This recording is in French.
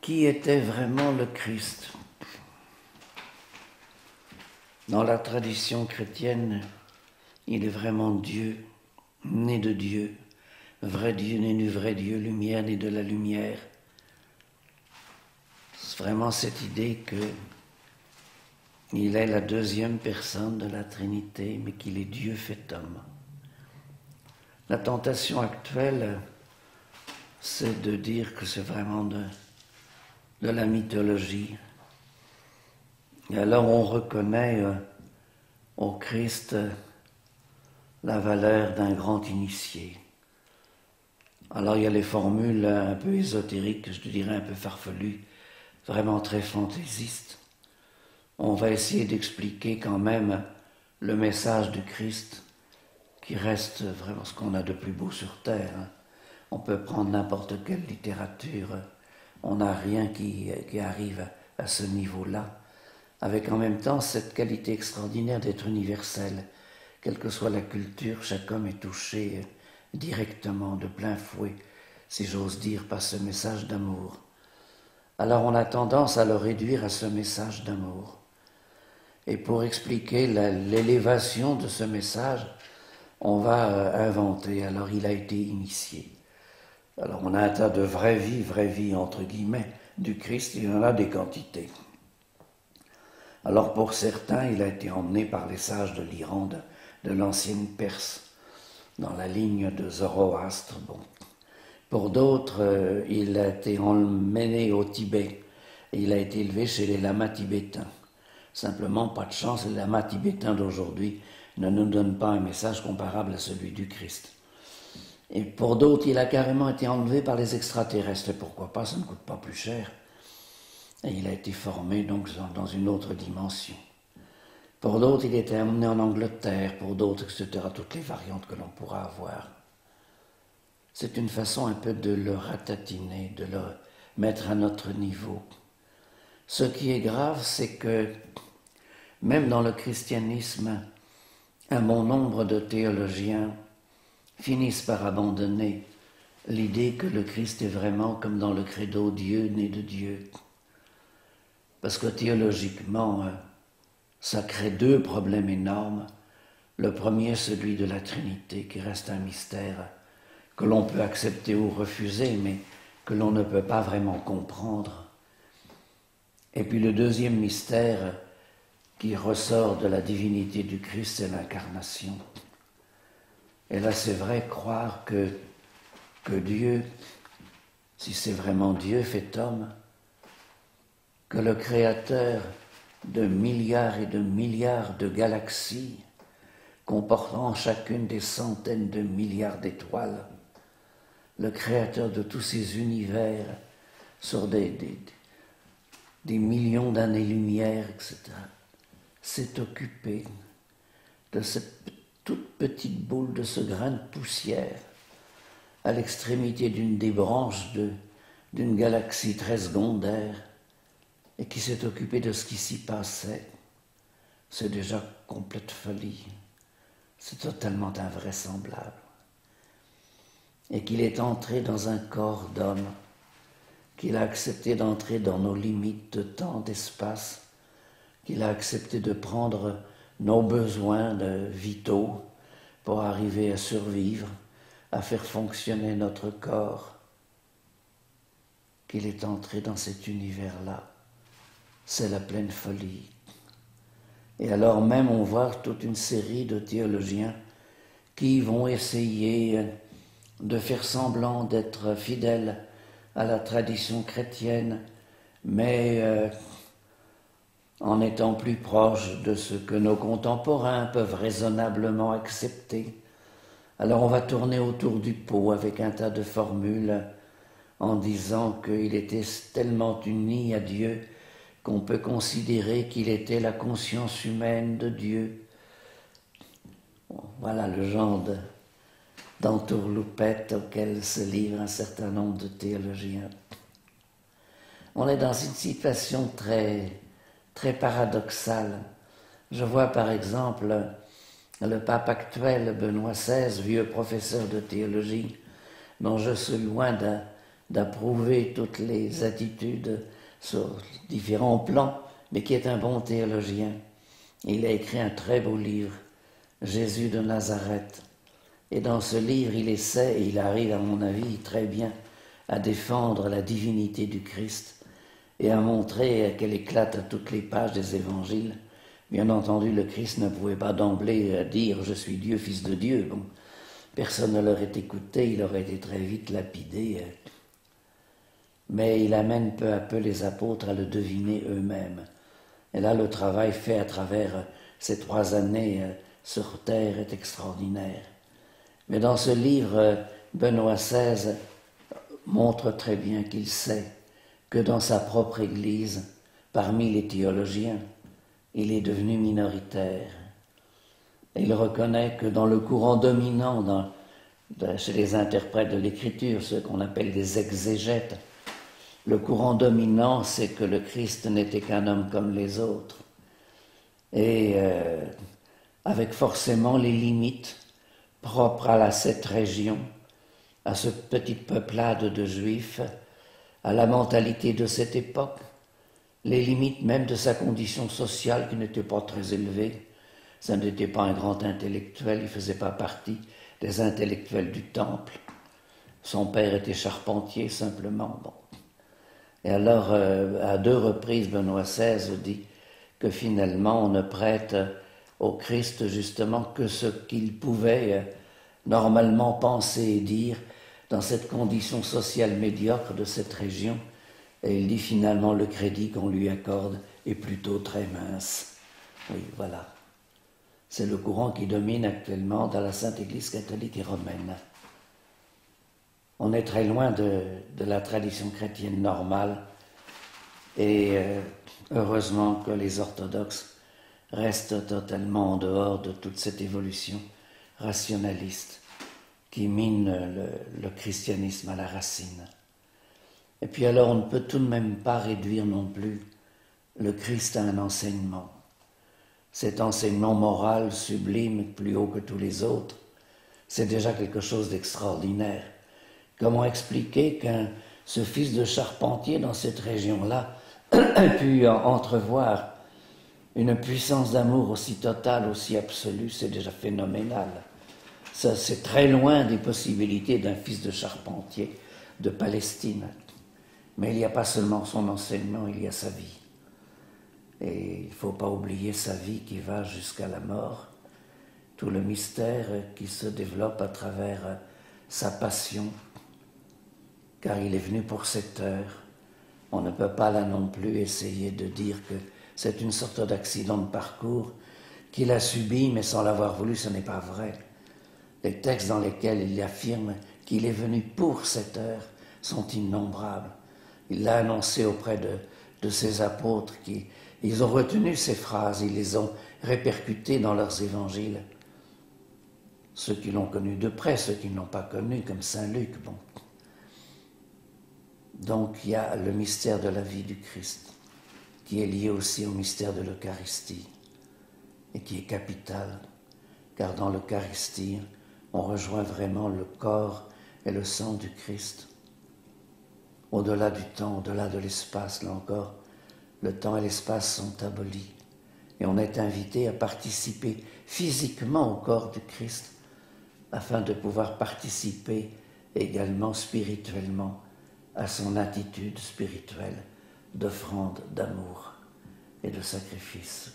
Qui était vraiment le Christ? Dans la tradition chrétienne, il est vraiment Dieu, né de Dieu, vrai Dieu né du vrai Dieu, lumière né de la lumière. C'est vraiment cette idée qu'il est la deuxième personne de la Trinité, mais qu'il est Dieu fait homme. La tentation actuelle, c'est de dire que c'est vraiment de la mythologie. Et alors on reconnaît au Christ la valeur d'un grand initié. Alors il y a les formules un peu ésotériques, je dirais un peu farfelues, vraiment très fantaisistes. On va essayer d'expliquer quand même le message du Christ qui reste vraiment ce qu'on a de plus beau sur terre. On peut prendre n'importe quelle littérature, on n'a rien qui arrive à ce niveau-là, avec en même temps cette qualité extraordinaire d'être universel. Quelle que soit la culture, chaque homme est touché directement, de plein fouet, si j'ose dire, par ce message d'amour. Alors on a tendance à le réduire à ce message d'amour. Et pour expliquer l'élévation de ce message, on va inventer. Alors il a été initié. Alors on a un tas de vraie vie entre guillemets, du Christ, il y en a des quantités. Alors pour certains, il a été emmené par les sages de l'Iran, de l'ancienne Perse, dans la ligne de Zoroastre. Bon. Pour d'autres, il a été emmené au Tibet et il a été élevé chez les lamas tibétains. Simplement, pas de chance, les lamas tibétains d'aujourd'hui ne nous donnent pas un message comparable à celui du Christ. Et pour d'autres, il a carrément été enlevé par les extraterrestres. Et pourquoi pas, ça ne coûte pas plus cher. Et il a été formé donc dans une autre dimension. Pour d'autres, il a été amené en Angleterre, pour d'autres, etc. Toutes les variantes que l'on pourra avoir. C'est une façon un peu de le ratatiner, de le mettre à notre niveau. Ce qui est grave, c'est que même dans le christianisme, un bon nombre de théologiens finissent par abandonner l'idée que le Christ est vraiment, comme dans le credo, Dieu né de Dieu. Parce que théologiquement, ça crée deux problèmes énormes. Le premier, celui de la Trinité, qui reste un mystère que l'on peut accepter ou refuser, mais que l'on ne peut pas vraiment comprendre. Et puis le deuxième mystère qui ressort de la divinité du Christ, c'est l'incarnation. Et là, c'est vrai croire que Dieu, si c'est vraiment Dieu fait homme, que le créateur de milliards et de milliards de galaxies, comportant chacune des centaines de milliards d'étoiles, le créateur de tous ces univers sur des millions d'années-lumière, etc., s'est occupé de cette toute petite boule, de ce grain de poussière, à l'extrémité d'une des branches d'une galaxie très secondaire, et qui s'est occupé de ce qui s'y passait. C'est déjà complète folie. C'est totalement invraisemblable. Et qu'il est entré dans un corps d'homme, qu'il a accepté d'entrer dans nos limites de temps, d'espace, qu'il a accepté de prendre nos besoins vitaux pour arriver à survivre, à faire fonctionner notre corps, qu'il est entré dans cet univers-là. C'est la pleine folie. Et alors même on voit toute une série de théologiens qui vont essayer de faire semblant d'être fidèles à la tradition chrétienne, mais en étant plus proches de ce que nos contemporains peuvent raisonnablement accepter. Alors on va tourner autour du pot avec un tas de formules en disant qu'il était tellement uni à Dieu qu'on peut considérer qu'il était la conscience humaine de Dieu. Bon, voilà le genre d'entourloupette auquel se livrent un certain nombre de théologiens. On est dans une situation très, très paradoxale. Je vois par exemple le pape actuel, Benoît XVI, vieux professeur de théologie, dont je suis loin d'approuver toutes les attitudes sur différents plans, mais qui est un bon théologien. Il a écrit un très beau livre, Jésus de Nazareth. Et dans ce livre, il essaie, et il arrive à mon avis très bien, à défendre la divinité du Christ et à montrer qu'elle éclate à toutes les pages des évangiles. Bien entendu, le Christ ne pouvait pas d'emblée dire « Je suis Dieu, fils de Dieu ». Bon, personne ne l'aurait écouté, il aurait été très vite lapidé. Mais il amène peu à peu les apôtres à le deviner eux-mêmes. Et là, le travail fait à travers ces 3 années sur terre est extraordinaire. Mais dans ce livre, Benoît XVI montre très bien qu'il sait que dans sa propre Église, parmi les théologiens, il est devenu minoritaire. Et il reconnaît que dans le courant dominant chez les interprètes de l'Écriture, ceux qu'on appelle des exégètes, le courant dominant, c'est que le Christ n'était qu'un homme comme les autres. Et avec forcément les limites propres à cette région, à ce petit peuplade de Juifs, à la mentalité de cette époque, les limites même de sa condition sociale qui n'était pas très élevée. Ça n'était pas un grand intellectuel, il ne faisait pas partie des intellectuels du temple. Son père était charpentier simplement. Bon. Et alors, à 2 reprises, Benoît XVI dit que finalement on ne prête au Christ justement que ce qu'il pouvait normalement penser et dire dans cette condition sociale médiocre de cette région. Et il dit finalement le crédit qu'on lui accorde est plutôt très mince. Oui, voilà. C'est le courant qui domine actuellement dans la Sainte Église catholique et romaine. On est très loin de la tradition chrétienne normale et heureusement que les orthodoxes restent totalement en dehors de toute cette évolution rationaliste qui mine le christianisme à la racine. Et puis alors on ne peut tout de même pas réduire non plus le Christ à un enseignement. Cet enseignement moral sublime, plus haut que tous les autres, c'est déjà quelque chose d'extraordinaire. Comment expliquer ce fils de charpentier dans cette région-là a pu entrevoir une puissance d'amour aussi totale, aussi absolue, c'est déjà phénoménal. Ça, c'est très loin des possibilités d'un fils de charpentier de Palestine. Mais il n'y a pas seulement son enseignement, il y a sa vie. Et il ne faut pas oublier sa vie qui va jusqu'à la mort, tout le mystère qui se développe à travers sa passion, car il est venu pour cette heure. On ne peut pas là non plus essayer de dire que c'est une sorte d'accident de parcours qu'il a subi, mais sans l'avoir voulu, ce n'est pas vrai. Les textes dans lesquels il affirme qu'il est venu pour cette heure sont innombrables. Il l'a annoncé auprès de ses apôtres ils ont retenu ces phrases, ils les ont répercutées dans leurs évangiles. Ceux qui l'ont connu de près, ceux qui ne l'ont pas connu, comme Saint Luc. Bon. Donc il y a le mystère de la vie du Christ, qui est lié aussi au mystère de l'Eucharistie, et qui est capital, car dans l'Eucharistie, on rejoint vraiment le corps et le sang du Christ. Au-delà du temps, au-delà de l'espace, là encore, le temps et l'espace sont abolis. Et on est invité à participer physiquement au corps du Christ, afin de pouvoir participer également spirituellement à son attitude spirituelle d'offrande, d'amour et de sacrifice.